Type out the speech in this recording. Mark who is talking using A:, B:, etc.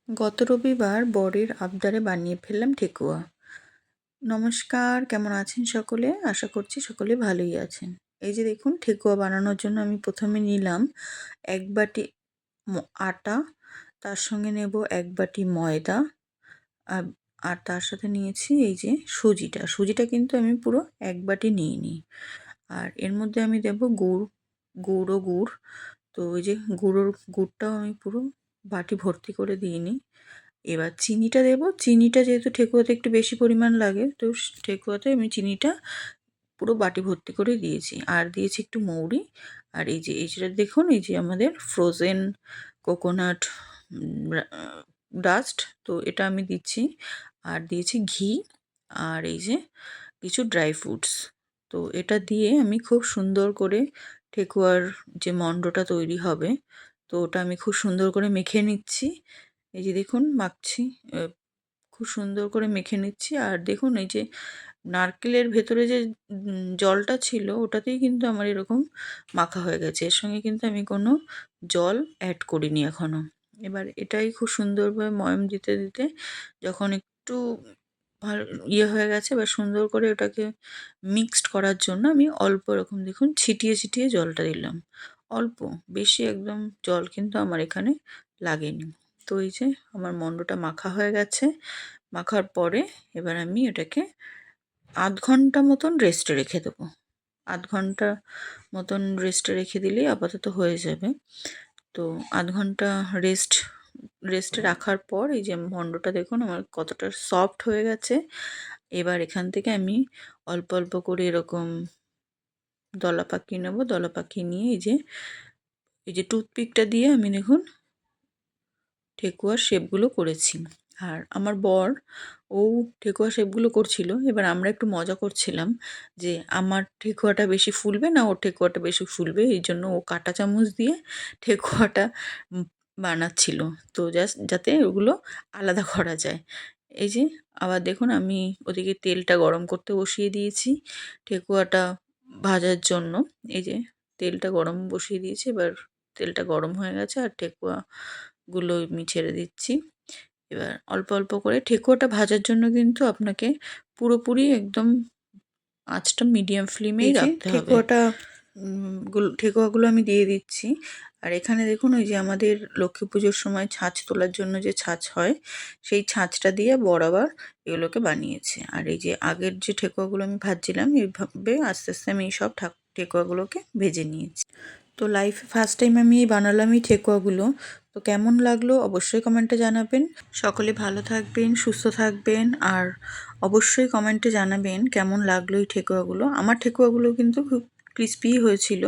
A: গত রবিবার বরের আবদারে বানিয়ে ফেললাম ঠেকুয়া। নমস্কার, কেমন আছেন সকলে? আশা করছি সকলে ভালোই আছেন। এই যে দেখুন, ঠেকুয়া বানানোর জন্য আমি প্রথমে নিলাম ১ বাটি আটা, তার সঙ্গে নেব ১ বাটি ময়দা, আর আর তার সাথে নিয়েছি এই যে সুজিটা। সুজিটা কিন্তু আমি পুরো ১ বাটি নিইনি। আর এর মধ্যে আমি দেব গুড়। তো ওই যে গুড়টাও আমি পুরো বাটি ভর্তি করে দিইনি। এবার চিনিটা দেবো। চিনিটা যেহেতু ঠেকুয়াতে একটু বেশি পরিমাণ লাগে, তো ঠেকুয়াতে আমি চিনিটা পুরো বাটি ভর্তি করে দিয়েছি। আর দিয়েছি একটু মৌরি। আর এই যে এইটা দেখুন, এই যে আমাদের ফ্রোজেন কোকোনাট ডাস্ট, তো এটা আমি দিচ্ছি। আর দিয়েছি ঘি, আর এই যে কিছু ড্রাই ফ্রুটস। তো এটা দিয়ে আমি খুব সুন্দর করে ঠেকুয়ার যে মণ্ডটা তৈরি হবে, তো ওটা আমি খুব সুন্দর করে মেখে নিচ্ছি। এই যে দেখুন মাখছি, খুব সুন্দর করে মেখে নিচ্ছি। আর দেখুন, এই যে নারকেলের ভেতরে যে জলটা ছিল, ওটাতেই কিন্তু আমার এরকম মাখা হয়ে গেছে। এর সঙ্গে কিন্তু আমি কোনো জল অ্যাড করিনি এখনও। এবার এটাই খুব সুন্দরভাবে ময়াম দিতে দিতে যখন একটু ভালো হয়ে গেছে, এবার সুন্দর করে ওটাকে মিক্সড করার জন্য আমি অল্প এরকম দেখুন ছিটিয়ে জলটা দিলাম। অল্প, বেশি একদম জল কিন্তু আমার এখানে লাগেনি। তো এই যে আমার মণ্ডটা মাখা হয়ে গেছে। মাখার পরে এবার আমি এটাকে ০.৫ ঘন্টা মতন রেস্টে রেখে দেবো। ০.৫ ঘন্টা মতন রেস্টে রেখে দিলেই আপাতত হয়ে যাবে। তো ০.৫ ঘন্টা রেস্টে রাখার পর এই যে মণ্ডটা দেখুন আমার কতটা সফট হয়ে গেছে। এবার এখান থেকে আমি অল্প করে এরকম দলা পাকিয়ে নেব। দলা পাকিয়ে নিয়ে এই যে টুথপিকটা দিয়ে আমি দেখুন ঠেকুয়ার শেপগুলো করেছি। আর আমার বর ঠেকুয়া শেপগুলো করছিল। এবার আমরা একটু মজা করছিলাম যে আমার ঠেকুয়াটা বেশি ফুলবে না ওর ঠেকুয়াটা বেশি ফুলবে। এই জন্য ও কাঁটা চামচ দিয়ে ঠেকুয়াটা বানাচ্ছিল। তো যাতে ওগুলো আলাদা করা যায়। এই যে আবার দেখুন, আমি ওদিকে তেলটা গরম করতে বসিয়ে দিয়েছি ঠেকুয়াটা ভাজার জন্য। এই যে তেলটা গরম বসিয়ে দিয়েছি। এবার তেলটা গরম হয়ে গেছে আর ঠেকুয়াগুলো আমি ছেড়ে দিচ্ছি। এবার অল্প করে ঠেকুয়াটা ভাজার জন্য কিন্তু আপনাকে পুরোপুরি একদম আঁচটা মিডিয়াম ফ্লেমেই রাখতে হবে। ঠেকুয়াগুলো আমি দিয়ে দিচ্ছি। আর এখানে দেখুন, ওই যে আমাদের লক্ষ্মী পুজোর সময় ছাঁচ তোলার জন্য যে ছাঁচ হয়, সেই ছাঁচটা দিয়ে বর আবার এগুলোকে বানিয়েছে। আর এই যে আগের যে ঠেকুয়াগুলো আমি ভাজছিলাম, এইভাবে আস্তে আমি সব ঠেকুয়াগুলোকে ভেজে নিয়েছি। তো লাইফে ফার্স্ট টাইম আমি বানালাম এই ঠেকুয়াগুলো। তো কেমন লাগলো অবশ্যই কমেন্টে জানাবেন। সকলে ভালো থাকবেন, সুস্থ থাকবেন। আর অবশ্যই কমেন্টে জানাবেন কেমন লাগলো এই ঠেকুয়াগুলো। আমার ঠেকুয়াগুলো কিন্তু খুব ক্রিস্পি হয়েছিল।